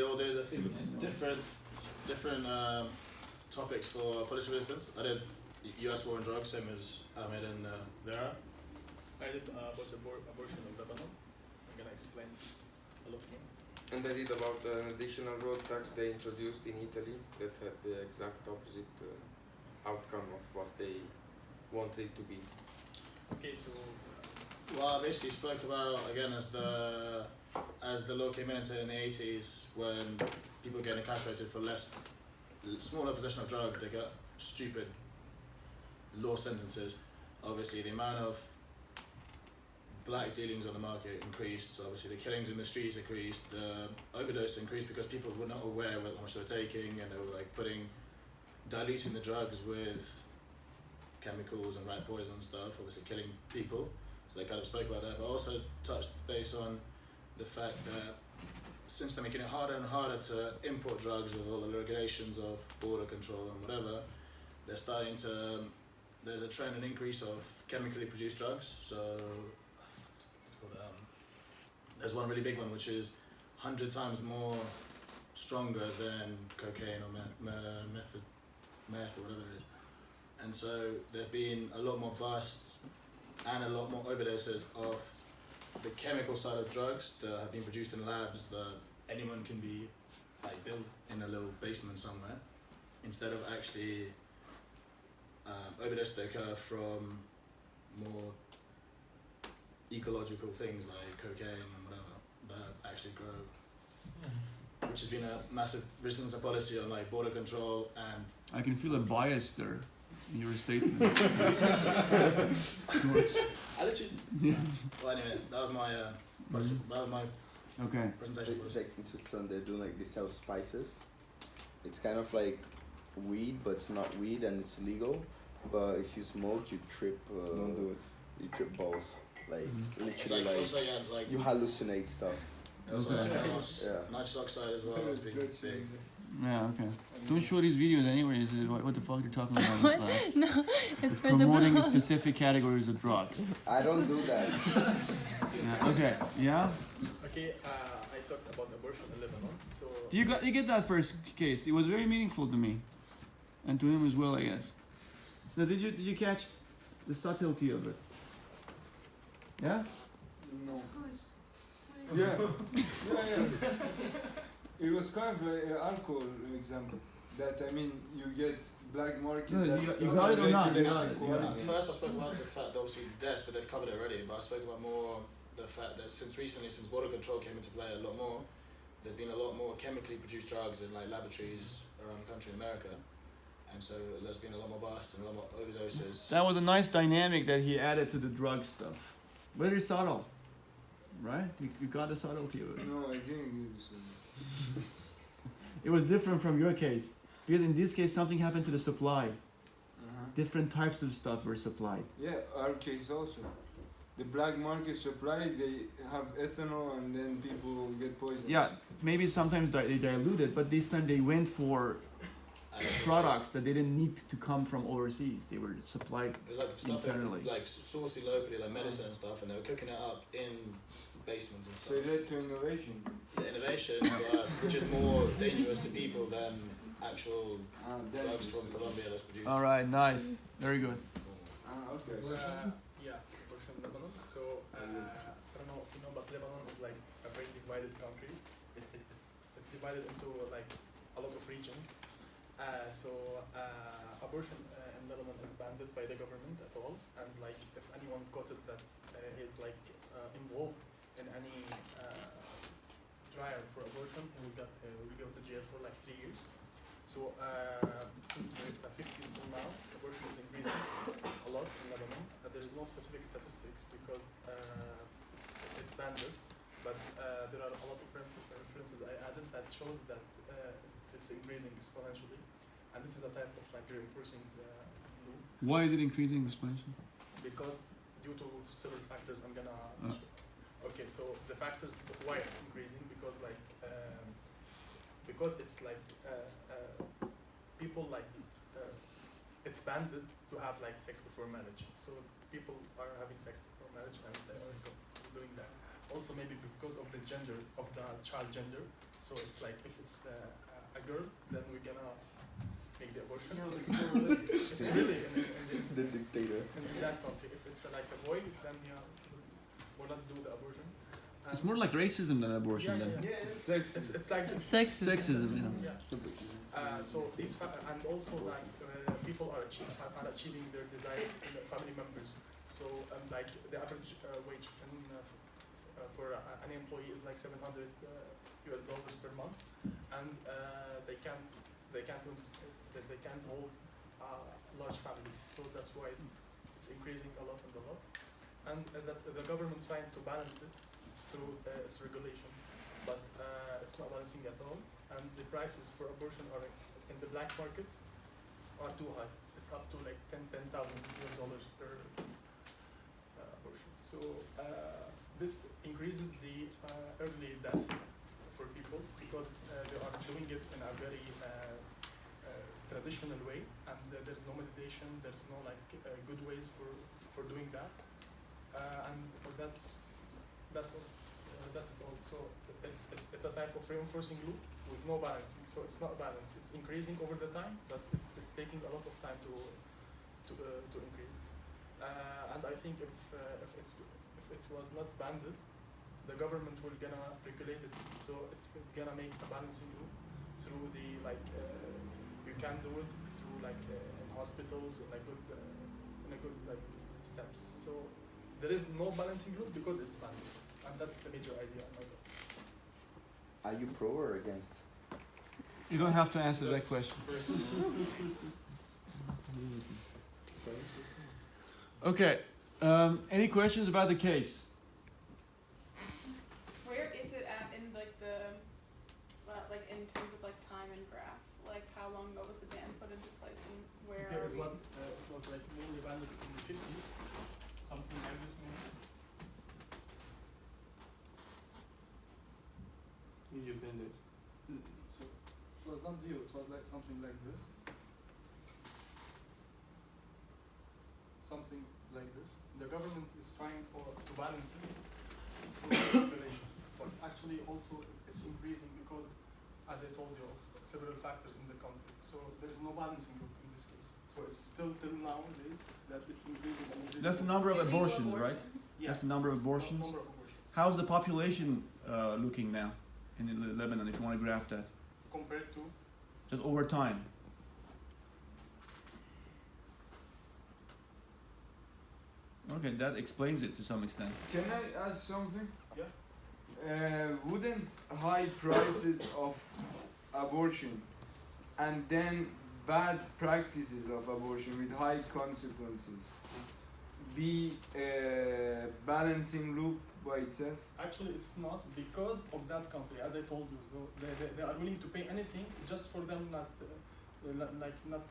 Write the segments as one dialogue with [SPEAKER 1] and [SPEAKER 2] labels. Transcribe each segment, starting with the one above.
[SPEAKER 1] all did. I think it's different topics for policy resistance. I did U.S. war on drugs, same as Ahmed and Vera.
[SPEAKER 2] I did about the abortion of Lebanon. I'm gonna explain a lot more.
[SPEAKER 3] And I read about an additional road tax they introduced in Italy that had the exact opposite outcome of what they wanted it to be.
[SPEAKER 2] Okay, so
[SPEAKER 1] Well, I basically spoke about, again, as the law came in the 80s, when people get incarcerated for smaller possession of drugs, they got stupid law sentences. Obviously, the amount of black dealings on the market increased, so obviously the killings in the streets increased, the overdose increased because people were not aware of how much they were taking, and they were like diluting the drugs with chemicals and rat poison and stuff, obviously killing people. So they kind of spoke about that, but also touched base on the fact that since they're making it harder and harder to import drugs with all the regulations of border control and whatever, there's a trend and increase of chemically produced drugs. So there's one really big one which is 100 times more stronger than cocaine or meth or whatever it is. And so there've been a lot more busts and a lot more overdoses of the chemical side of drugs that have been produced in labs that anyone can be built in a little basement somewhere, instead of actually overdoses that occur from more ecological things like cocaine and whatever that actually grow, which has been a massive resistance policy on border control. And
[SPEAKER 4] I can feel a bias there in your statement.
[SPEAKER 1] I literally.
[SPEAKER 4] Yeah.
[SPEAKER 1] Well, anyway, that was my
[SPEAKER 4] Okay.
[SPEAKER 1] presentation.
[SPEAKER 5] Like in Switzerland, they're doing they sell spices. It's kind of like weed, but it's not weed and it's illegal. But if you smoke, you trip.
[SPEAKER 6] Don't do it.
[SPEAKER 5] You trip balls.
[SPEAKER 1] It's
[SPEAKER 5] Literally,
[SPEAKER 1] also,
[SPEAKER 5] you hallucinate stuff.
[SPEAKER 1] Also,
[SPEAKER 4] Okay.
[SPEAKER 1] nitrous oxide as well has been big.
[SPEAKER 4] Yeah, okay. Don't show these videos anyways. What the fuck you're talking about in
[SPEAKER 7] What?
[SPEAKER 4] class?
[SPEAKER 7] No, it's for the
[SPEAKER 4] Promoting
[SPEAKER 7] blog.
[SPEAKER 4] specific categories of drugs.
[SPEAKER 5] I don't do that.
[SPEAKER 4] Yeah, okay. Yeah?
[SPEAKER 2] okay, I talked about abortion in Lebanon. So
[SPEAKER 4] You get that first case. It was very meaningful to me. And to him as well, I guess. Now, did you catch the subtlety of it? Yeah?
[SPEAKER 6] No.
[SPEAKER 7] Of course.
[SPEAKER 6] Yeah. It was kind of an alcohol example. That I mean, you get black market.
[SPEAKER 4] No,
[SPEAKER 6] that
[SPEAKER 4] you got it or not, you got
[SPEAKER 6] regulates
[SPEAKER 4] it.
[SPEAKER 6] quality.
[SPEAKER 1] First, I spoke about the fact that obviously deaths, but they've covered it already. But I spoke about more the fact that since border control came into play a lot more, there's been a lot more chemically produced drugs in laboratories around the country in America. And so there's been a lot more busts and a lot more overdoses.
[SPEAKER 4] That was a nice dynamic that he added to the drug stuff. Very subtle. Right? You got the subtlety of it.
[SPEAKER 6] No, I didn't use it.
[SPEAKER 4] It was different from your case. Because in this case, something happened to the supply. Different types of stuff were supplied.
[SPEAKER 6] Yeah, our case also. The black market supply, they have ethanol and then people get poisoned.
[SPEAKER 4] Yeah, maybe sometimes they dilute it, but this time they went for products that they didn't need to come from overseas. They were supplied
[SPEAKER 1] There's stuff
[SPEAKER 4] internally.
[SPEAKER 1] sourcing locally, medicine and stuff, and they were cooking it up in basements and
[SPEAKER 6] So
[SPEAKER 1] stuff.
[SPEAKER 6] it led to innovation.
[SPEAKER 1] The innovation, which is more dangerous to people than actual drugs from Colombia that's produced.
[SPEAKER 4] All right, nice. Very good.
[SPEAKER 6] Okay.
[SPEAKER 2] yeah, abortion in Lebanon. So I don't know if you know, but Lebanon is a very divided country. It's divided into a lot of regions. Abortion in Lebanon is banned by the government at all, and if anyone caught it that is involved in any trial for abortion, he will go to jail for 3 years. So since the 50s till now, abortion is increasing a lot in Lebanon. There is no specific statistics because it's banned, but there are a lot of references I added that shows that it's increasing exponentially. And this is a type of reinforcing the law.
[SPEAKER 4] Why is it increasing exponentially?
[SPEAKER 2] Because due to several factors, I'm gonna. Okay, so the factors of why it's increasing because it's people it's banned to have sex before marriage. So people are having sex before marriage and they are doing that. also maybe because of the gender of the child gender. So it's like if it's a girl, then we're gonna make the abortion. It's really
[SPEAKER 5] The dictator.
[SPEAKER 2] in that country. If it's like a boy, then we'll not do the abortion.
[SPEAKER 4] It's more like racism than abortion. Then.
[SPEAKER 6] Sex.
[SPEAKER 2] It's like
[SPEAKER 4] Sexism.
[SPEAKER 2] yeah. So these and also like people are achieving their desired family members. So like the average wage for an employee is like $700 US per month, and they can't hold large families. So that's why it's increasing a lot and a lot, and that the government trying to balance it through its regulation, but it's not balancing at all, and the prices for abortion are in the black market are too high. It's up to like $10,000 US per abortion. So this increases the early death for people because they are doing it in a very traditional way, and there's no meditation, there's no like good ways for doing that, and that's all. That's it all. So it's a type of reinforcing loop with no balancing. So it's not balanced. It's increasing over the time, but it's taking a lot of time to increase. And I think if it was not banned, the government will gonna regulate it. So it's gonna make a balancing loop through the like you can do it through like in hospitals in a good like steps. So there is no balancing loop because it's banned. And that's the major idea.
[SPEAKER 5] Are you pro or against?
[SPEAKER 4] You don't have to answer that question. Okay. Any questions about the case?
[SPEAKER 7] Where is it at in like the, like in terms of like time and graph? Like how long ago was the ban put into place and where
[SPEAKER 2] There
[SPEAKER 7] are
[SPEAKER 2] is
[SPEAKER 7] we?
[SPEAKER 2] what it was like mainly banned in the 50s, something like this maybe. So it was not zero, it was like something like this. Something like this. The government is trying to balance it through regulation. But actually also it's increasing because, as I told you, of several factors in the country. So there is no balancing group in this case. So it's still till nowadays that it's increasing and increasing.
[SPEAKER 4] That's the number of
[SPEAKER 7] Illegal
[SPEAKER 4] abortions, right?
[SPEAKER 2] Yeah.
[SPEAKER 4] That's the number of abortions.
[SPEAKER 2] Number of abortions.
[SPEAKER 4] How's the population looking now in Lebanon, if you want to graph that?
[SPEAKER 2] Compared to
[SPEAKER 4] Just over time. Okay, that explains it to some extent.
[SPEAKER 6] Can I ask something?
[SPEAKER 2] Yeah.
[SPEAKER 6] Wouldn't high prices of abortion and then bad practices of abortion with high consequences be a balancing loop by itself?
[SPEAKER 2] actually it's not because of that country, as I told you. So they are willing to pay anything just for them not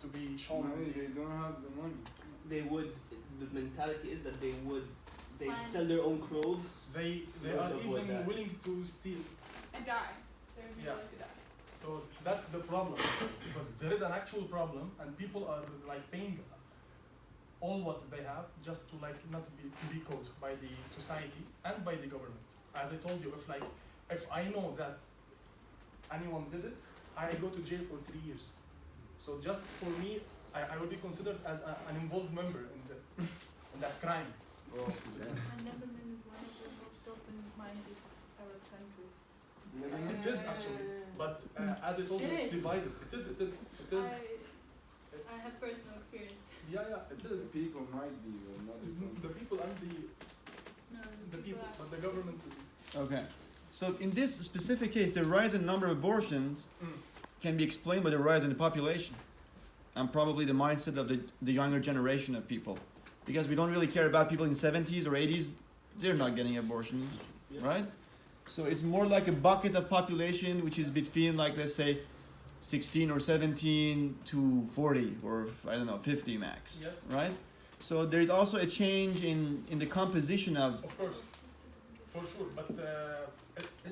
[SPEAKER 2] to be shown.
[SPEAKER 6] No, they don't have the money.
[SPEAKER 8] They would. The mentality is that they
[SPEAKER 7] Fine.
[SPEAKER 8] sell their own clothes.
[SPEAKER 2] They
[SPEAKER 8] They
[SPEAKER 2] are
[SPEAKER 8] would avoid
[SPEAKER 2] even
[SPEAKER 8] that.
[SPEAKER 2] willing to steal.
[SPEAKER 7] And die. They would be
[SPEAKER 2] Yeah.
[SPEAKER 7] willing to die.
[SPEAKER 2] So that's the problem because there is an actual problem and people are like paying all what they have just to like not to be caught by the society and by the government. As I told you, if I know that anyone did it, I go to jail for 3 years. So just for me, I will be considered as an involved member in that crime.
[SPEAKER 9] And Lebanon is one of the most open-minded Arab countries.
[SPEAKER 2] It is actually, but as I told you,
[SPEAKER 9] It
[SPEAKER 2] it's
[SPEAKER 9] is.
[SPEAKER 2] divided. It is.
[SPEAKER 9] I had personal experience.
[SPEAKER 2] Yeah, it is.
[SPEAKER 6] People might be, but not the country.
[SPEAKER 2] The people and
[SPEAKER 9] No,
[SPEAKER 2] the people,
[SPEAKER 9] are-
[SPEAKER 2] but the government is.
[SPEAKER 4] Okay. So in this specific case, the rise in number of abortions can be explained by the rise in the population and probably the mindset of the younger generation of people. Because we don't really care about people in 70s or 80s, they're not getting abortions,
[SPEAKER 2] Yeah.
[SPEAKER 4] right? So it's more like a bucket of population which is between like let's say 16 or 17 to 40 or I don't know 50 max,
[SPEAKER 2] Yes.
[SPEAKER 4] right? So there is also a change in the composition of
[SPEAKER 2] Of course, for sure, but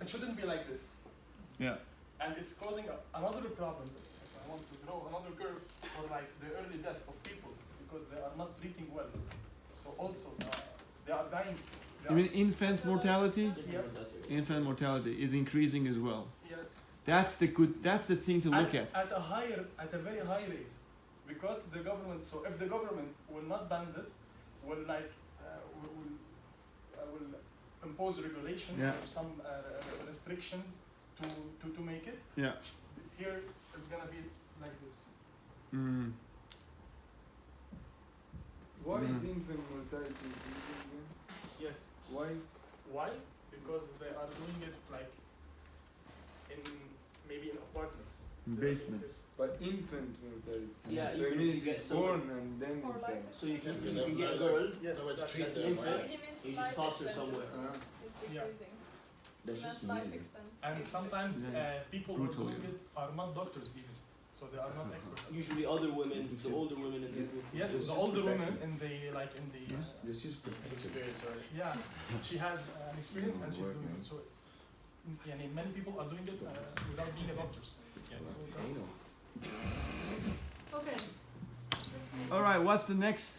[SPEAKER 2] it shouldn't be like this.
[SPEAKER 4] yeah.
[SPEAKER 2] And it's causing another problem. If I want to draw another curve for like the early death of people because they are not treating well. So also they are dying
[SPEAKER 4] You mean infant mortality?
[SPEAKER 2] Yes.
[SPEAKER 4] Infant mortality is increasing as well.
[SPEAKER 2] Yes.
[SPEAKER 4] That's the good. That's the thing to look at.
[SPEAKER 2] At a very high rate, because the government. So if the government will not ban it, will will impose regulations
[SPEAKER 4] Yeah.
[SPEAKER 2] or some restrictions to make it.
[SPEAKER 4] Yeah.
[SPEAKER 2] Here it's gonna be like this.
[SPEAKER 4] Mm.
[SPEAKER 6] Why is
[SPEAKER 4] Mhm.
[SPEAKER 6] infant mortality increasing then?
[SPEAKER 2] Yes.
[SPEAKER 6] Why?
[SPEAKER 2] Why? Because they are doing it like in maybe in apartments. They're doing
[SPEAKER 4] Basement.
[SPEAKER 2] it.
[SPEAKER 6] But infant mortality.
[SPEAKER 8] Yeah,
[SPEAKER 6] So
[SPEAKER 8] even
[SPEAKER 6] it
[SPEAKER 8] if
[SPEAKER 6] means
[SPEAKER 8] you get
[SPEAKER 6] it's
[SPEAKER 8] someone-
[SPEAKER 6] born and then
[SPEAKER 9] Or
[SPEAKER 6] it
[SPEAKER 9] life
[SPEAKER 6] dies.
[SPEAKER 8] So you can,
[SPEAKER 1] Because
[SPEAKER 8] you can
[SPEAKER 1] of
[SPEAKER 8] get a
[SPEAKER 1] like-
[SPEAKER 8] girl.
[SPEAKER 2] Yes,
[SPEAKER 1] No, it's
[SPEAKER 2] that's
[SPEAKER 1] treated,
[SPEAKER 8] an infant.
[SPEAKER 1] right?
[SPEAKER 9] He means
[SPEAKER 8] You just
[SPEAKER 9] life
[SPEAKER 8] foster
[SPEAKER 9] expectancy
[SPEAKER 8] somewhere.
[SPEAKER 9] is
[SPEAKER 2] Yeah.
[SPEAKER 9] decreasing.
[SPEAKER 5] That's
[SPEAKER 9] Not
[SPEAKER 5] just
[SPEAKER 9] life
[SPEAKER 5] meaning.
[SPEAKER 9] expectancy.
[SPEAKER 2] And sometimes
[SPEAKER 4] Yes.
[SPEAKER 2] people who are
[SPEAKER 4] Brutal,
[SPEAKER 2] doing
[SPEAKER 4] yeah.
[SPEAKER 2] it are not doctors even, so they are not experts.
[SPEAKER 8] Usually other women, the older women in the group.
[SPEAKER 2] Yes,
[SPEAKER 5] It's
[SPEAKER 2] the
[SPEAKER 5] just
[SPEAKER 2] older woman
[SPEAKER 5] protection.
[SPEAKER 2] in the like in the
[SPEAKER 5] It's just
[SPEAKER 1] Experience, right?
[SPEAKER 2] yeah, she has an experience and she's doing it. So, many people are doing it without being a doctor. So that's
[SPEAKER 9] Okay.
[SPEAKER 4] All right. What's the next